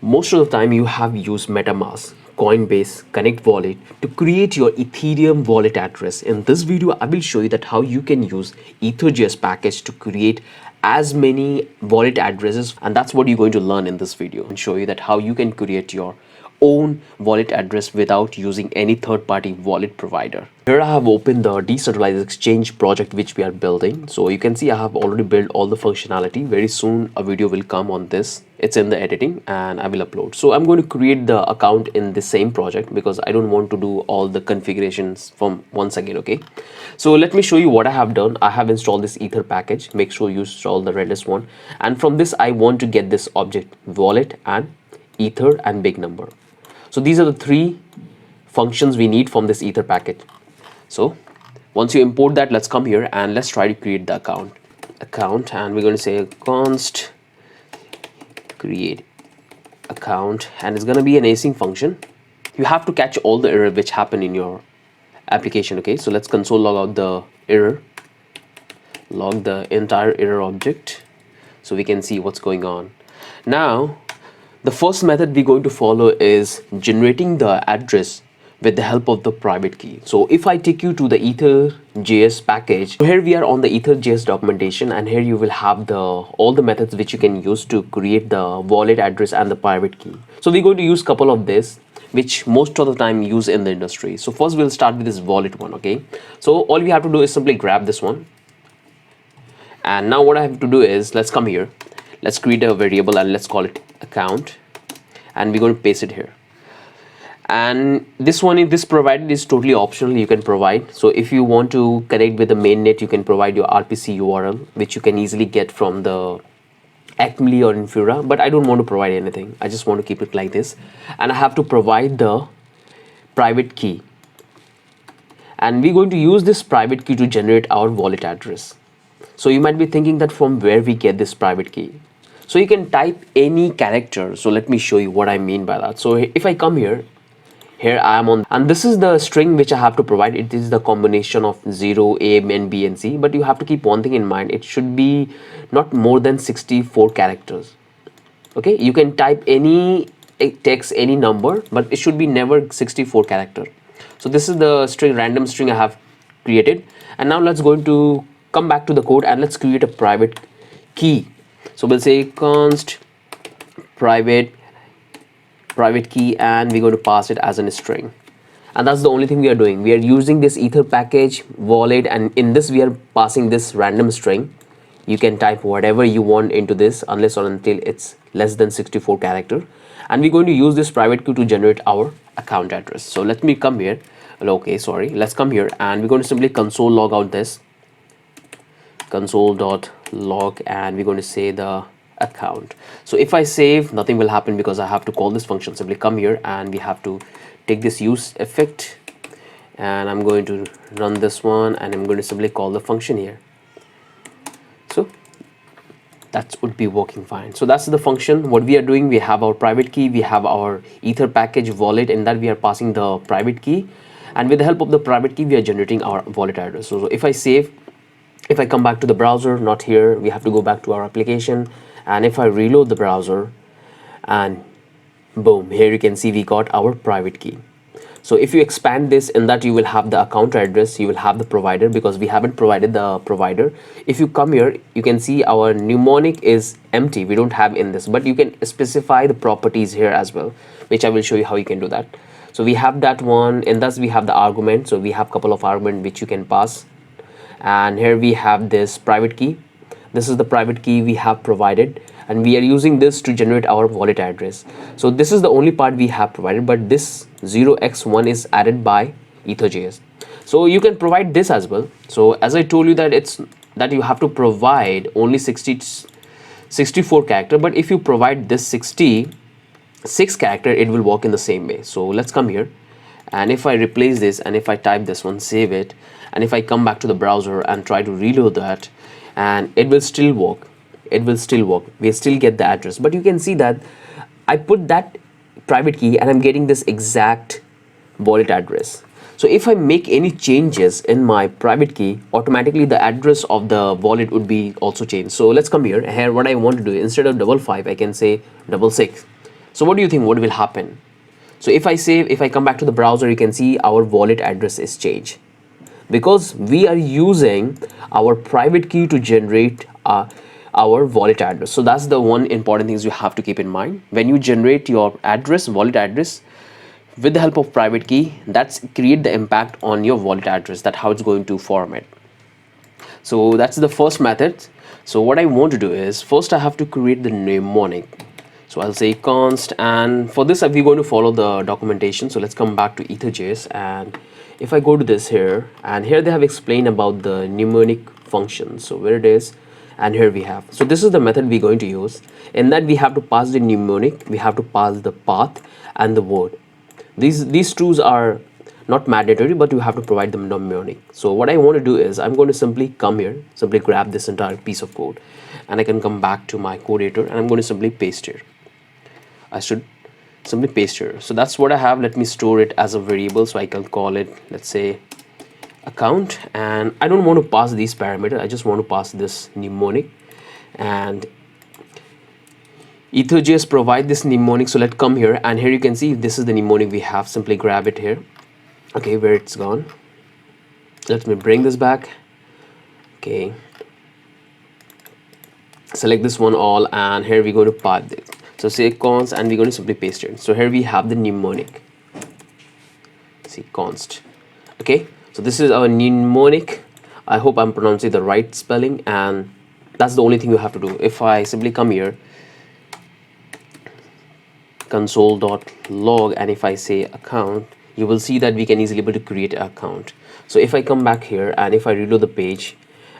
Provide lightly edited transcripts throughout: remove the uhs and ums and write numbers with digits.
Most of the time you have used MetaMask, Coinbase, Connect Wallet to create your Ethereum wallet address. In this video, I will show you that how you can use ethers.js package to create as many wallet addresses, and that's what you're going to learn in this video and show you that how you can create your own wallet address without using any third-party wallet provider. Here I have opened the decentralized exchange project which we are building. So you can see I have already built all the functionality. Very soon a video will come on this. It's in the editing and I will upload. So I'm going to create the account in the same project because I don't want to do all the configurations from once again. Okay, so let me show you what I have done. I have installed this ether package. Make sure you install the Redis one, and from this I want to get this object wallet and ether and big number. So these are the three functions we need from this ether package. So once you import that, let's come here and let's try to create the account, and we're going to say const create account, and it's going to be an async function. You have to catch all the error which happen in your application. Okay, so let's console log out the error, log the entire error object so we can see what's going on. Now the first method we're going to follow is generating the address with the help of the private key. So if I take you to the ethers.js package, so here we are on the ethers.js documentation, and here you will have all the methods which you can use to create the wallet address and the private key. So we're going to use couple of this which most of the time use in the industry. So first we'll start with this wallet one. Okay, so all we have to do is simply grab this one, and now what I have to do is let's come here, let's create a variable and let's call it account, and we're going to paste it here. And this provided is totally optional, you can provide. So if you want to connect with the mainnet, you can provide your RPC URL which you can easily get from the Acme or Infura, but I don't want to provide anything. I just want to keep it like this, and I have to provide the private key, and we're going to use this private key to generate our wallet address. So you might be thinking that from where we get this private key. So you can type any character. So let me show you what I mean by that. So if I come here I am on, and this is the string which I have to provide. It is the combination of 0, A, and B and C, but you have to keep one thing in mind. It should be not more than 64 characters. Okay, you can type any text, any number, but it should be never 64 character. So this is the string, random string I have created, and now let's going to come back to the code and let's create a private key. So we'll say const private key, and we're going to pass it as a string, and that's the only thing we are doing. We are using this ether package wallet, and in this we are passing this random string. You can type whatever you want into this unless or until it's less than 64 character, and we're going to use this private key to generate our account address. So let me come here. Okay, sorry, let's come here and we're going to simply console log out this console.log, and we're going to say the account. So if I save, nothing will happen because I have to call this function. Simply come here and we have to take this use effect, and I'm going to run this one, and I'm going to simply call the function here. So that would be working fine. So that's the function. What we are doing, we have our private key, we have our ether package wallet, and that we are passing the private key, and with the help of the private key we are generating our wallet address. So if I save, if I come back to the browser, not here, we have to go back to our application, and if I reload the browser, and boom, here you can see we got our private key. So if you expand this, in that you will have the account address, you will have the provider, because we haven't provided the provider. If you come here, you can see our mnemonic is empty, we don't have in this, but you can specify the properties here as well, which I will show you how you can do that. So we have that one, and thus we have the argument. So we have a couple of arguments which you can pass, and here we have this private key. This is the private key we have provided, and we are using this to generate our wallet address. So this is the only part we have provided, but this 0x1 is added by ethers.js. So you can provide this as well. So as I told you that you have to provide only 64 character, but if you provide this 66 character, it will work in the same way. So let's come here, and if I replace this, and if I type this one, save it, and if I come back to the browser and try to reload that, and it will still work. We still get the address, but you can see that I put that private key and I'm getting this exact wallet address. So if I make any changes in my private key, automatically the address of the wallet would be also changed. So let's come here. What I want to do, instead of 55, I can say 66. So what do you think what will happen? So if I come back to the browser, you can see our wallet address is changed, because we are using our private key to generate our wallet address. So that's the one important things you have to keep in mind. When you generate your address, wallet address, with the help of private key, that's create the impact on your wallet address, that how it's going to format. So that's the first method. So what I want to do is, first I have to create the mnemonic. So I'll say const, and for this we're going to follow the documentation. So let's come back to ethers.js, and if I go to this here, and here they have explained about the mnemonic function. So where it is, and here we have, so this is the method we're going to use. In that we have to pass the mnemonic, we have to pass the path and the word. These twos are not mandatory, but you have to provide them mnemonic. So what I want to do is, I'm going to simply come here, simply grab this entire piece of code, and I can come back to my code editor, and I'm going to simply paste here. I should simply paste here. So that's what I have. Let me store it as a variable, so I can call it, let's say, account, and I don't want to pass these parameters, I just want to pass this mnemonic. And ethers.js provide this mnemonic, so let's come here, and here you can see this is the mnemonic we have. Simply grab it here. Okay, where it's gone, let me bring this back. Okay, select this one all, and here we go to path this. So say const, and we're going to simply paste it. So here we have the mnemonic, see const. Okay, so this is our mnemonic. I hope I'm pronouncing the right spelling, and that's the only thing you have to do. If I simply come here, console.log, and if I say account, you will see that we can easily able to create an account. So if I come back here, and if I reload the page,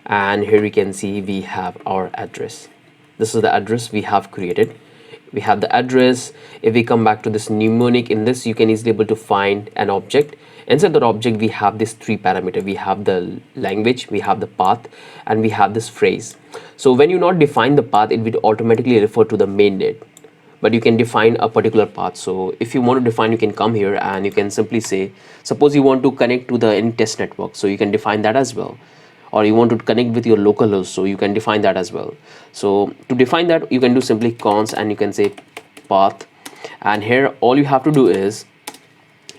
and here we can see we have our address. This is the address we have created. We have the address. If we come back to this mnemonic, in this you can easily able to find an object. Inside that object we have this three parameter. We have the language, we have the path, and we have this phrase. So when you not define the path, it will automatically refer to the mainnet, but you can define a particular path. So if you want to define, you can come here, and you can simply say, suppose you want to connect to the any test network, so you can define that as well. Or you want to connect with your local host, so you can define that as well. So to define that, you can do simply const, and you can say path, and here all you have to do is,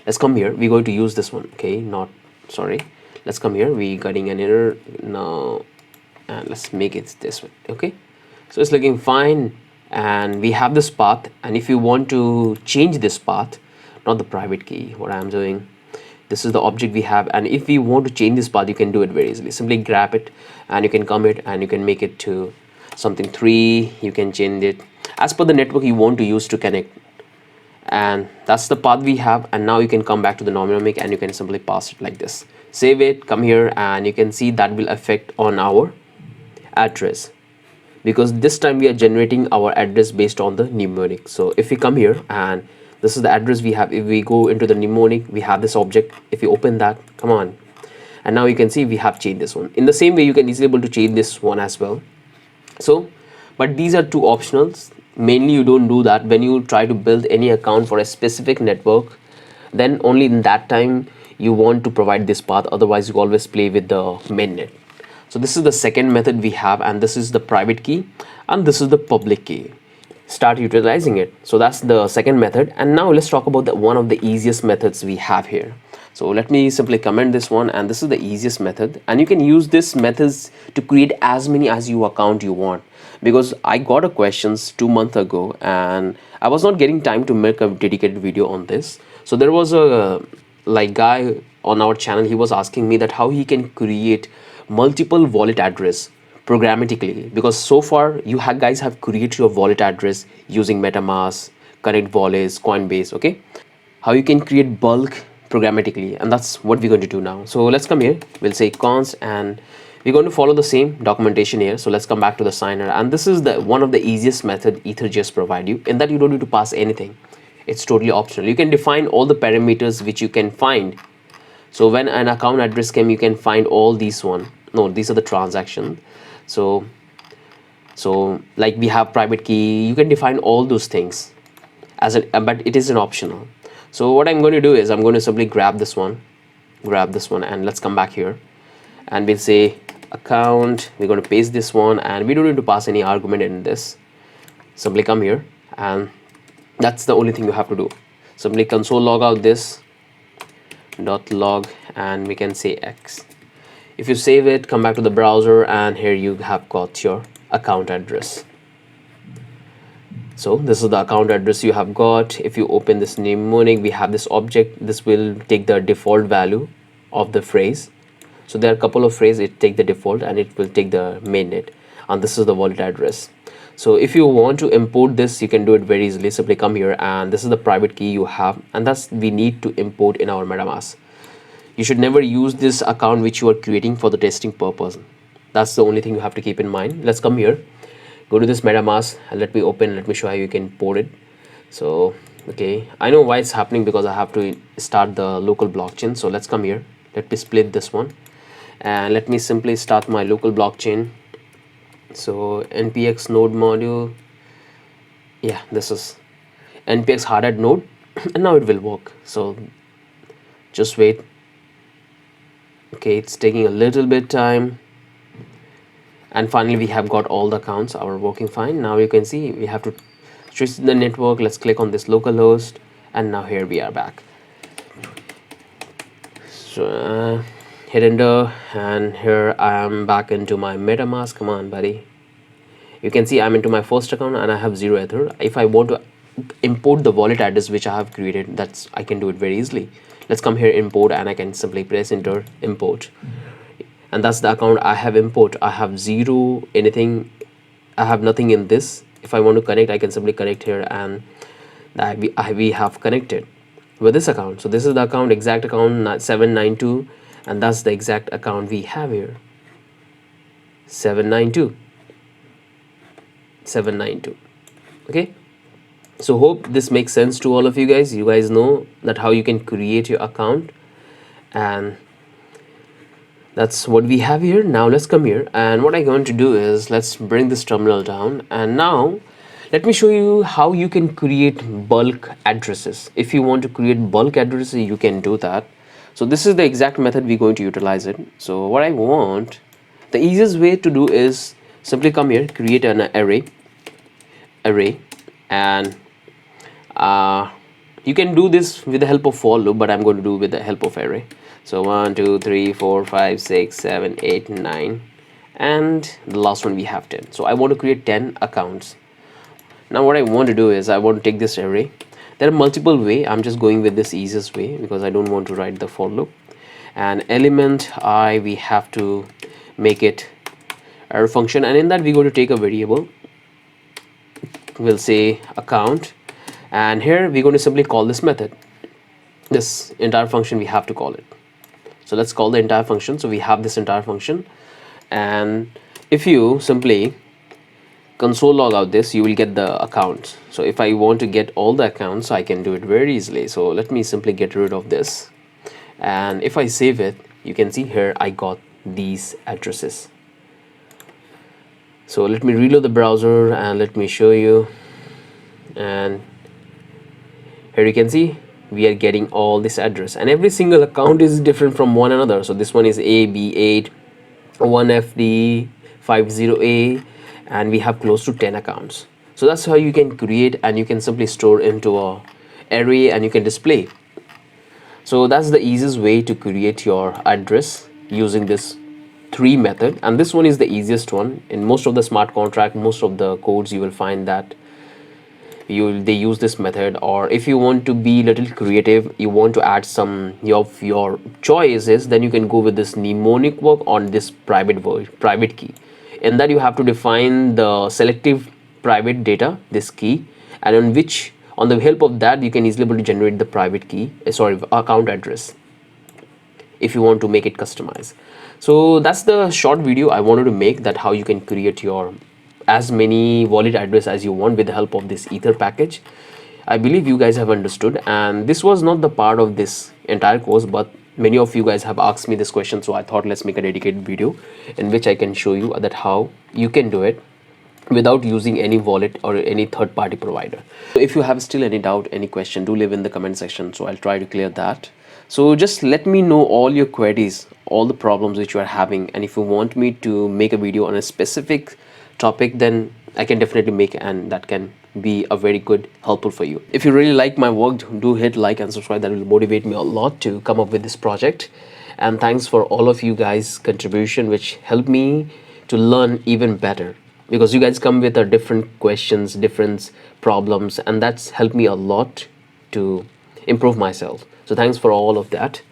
let's come here, we're going to use this one. Okay, not sorry, let's come here, we getting an error now, and let's make it this way. Okay, so it's looking fine, and we have this path. And if you want to change this path, not the private key, what I'm doing, this is the object we have, and if we want to change this path, you can do it very easily. Simply grab it, and you can come it, and you can make it to something 3. You can change it as per the network you want to use to connect, and that's the path we have. And now you can come back to the mnemonic, and you can simply pass it like this. Save it, come here, and you can see that will affect on our address, because this time we are generating our address based on the mnemonic. So if we come here, and this is the address we have. If we go into the mnemonic, we have this object. If you open that, come on, and now you can see we have changed this one. In the same way, you can easily able to change this one as well. So but these are two optionals. Mainly you don't do that when you try to build any account for a specific network. Then only in that time you want to provide this path, otherwise you always play with the mainnet. So this is the second method we have, and this is the private key, and this is the public key. Start utilizing it. So that's the second method. And now let's talk about one of the easiest methods we have here. So let me simply comment this one, and this is the easiest method, and you can use this methods to create as many as you account you want. Because I got a questions 2 months ago, and I was not getting time to make a dedicated video on this. So there was a guy on our channel, he was asking me that how he can create multiple wallet address programmatically, because so far you guys have created your wallet address using MetaMask, Connect Wallets, Coinbase. Okay, how you can create bulk programmatically, and that's what we're going to do now. So let's come here, we'll say const, and we're going to follow the same documentation here. So let's come back to the signer, and this is the one of the easiest method ethers.js provide you, in that you don't need to pass anything. It's totally optional. You can define all the parameters which you can find. So when an account address came, you can find all these one. No, these are the transactions. So like we have private key, you can define all those things as a, but it is an optional. So what I'm going to do is I'm going to simply grab this one, and let's come back here, and we'll say account. We're going to paste this one, and we don't need to pass any argument in this. Simply come here, and That's the only thing you have to do. Simply console log out this .log and we can say X. If you save it, come back to the browser, and here you have got your account address. So this is the account address you have got. If you open this mnemonic, we have this object. This will take the default value of the phrase. So there are a couple of phrases. It take the default and it will take the mainnet, and this is the wallet address. So if you want to import this, you can do it very easily. Simply come here, and this is the private key you have, and that's we need to import in our MetaMask. You should never use this account which you are creating for the testing purpose. That's the only thing you have to keep in mind. Let's come here, go to this MetaMask, and let me show how you can import it. So okay, I know why it's happening, because I have to start the local blockchain. So let's come here, let me split this one, and let me simply start my local blockchain. So npx node module, yeah, this is npx hardhat node and now it will work. So just wait. Okay, it's taking a little bit time, and finally we have got all the accounts are working fine. Now you can see we have to switch the network. Let's click on this localhost, and now here we are back. So hit enter, and here I am back into my MetaMask. Come on buddy, you can see I'm into my first account and I have 0 ether. If I want to import the wallet address which I have created, I can do it very easily. Let's come here, import, and I can simply press enter, import, and that's the account I have import. I have 0 anything, I have nothing in this. If I want to connect, I can simply connect here, and we have connected with this account. So this is the account, exact account 792, and that's the exact account we have here, 792. Okay, so hope this makes sense to all of you guys. You guys know that how you can create your account, and that's what we have here. Now let's come here, and what I'm going to do is let's bring this terminal down, and now let me show you how you can create bulk addresses. If you want to create bulk addresses, you can do that. So this is the exact method we're going to utilize it. So what I want, the easiest way to do is simply come here, create an array, and you can do this with the help of for loop, but I'm going to do with the help of array. So 1 2 3 4 5 6 7 8 9, and the last one we have 10. So I want to create 10 accounts. Now what I want to do is I want to take this array. There are multiple ways. I'm just going with this easiest way because I don't want to write the for loop. And element I, we have to make it array function, and in that we're going to take a variable. We'll say account, and here we're going to simply call this method. This entire function we have to call it. So let's call the entire function. So we have this entire function, and if you simply console log out this, you will get the accounts. So if I want to get all the accounts, I can do it very easily. So let me simply get rid of this, and if I save it, you can see here I got these addresses. So let me reload the browser and let me show you, and here you can see we are getting all this address, and every single account is different from one another. So this one is AB8 1FD 50A, and we have close to 10 accounts. So that's how you can create, and you can simply store into a array and you can display. So that's the easiest way to create your address using this 3 method, and this one is the easiest one. In most of the smart contract, most of the codes, you will find that they use this method. Or if you want to be a little creative, you want to add some of your choices, then you can go with this mnemonic work on this private key. In that you have to define the selective private data, this key, and on the help of that you can easily able to generate the private key, account address, if you want to make it customized. So that's the short video I wanted to make, that how you can create your as many wallet address as you want with the help of this ether package. I believe you guys have understood, and this was not the part of this entire course, but many of you guys have asked me this question, so I thought let's make a dedicated video in which I can show you that how you can do it without using any wallet or any third-party provider. So if you have still any doubt, any question, do leave in the comment section, so I'll try to clear that. So just let me know all your queries, all the problems which you are having, and if you want me to make a video on a specific topic, then I can definitely make, and that can be a very good helpful for you. If you really like my work, do hit like and subscribe. That will motivate me a lot to come up with this project. And thanks for all of you guys' contribution, which helped me to learn even better, because you guys come with a different questions, different problems, and that's helped me a lot to improve myself. So thanks for all of that.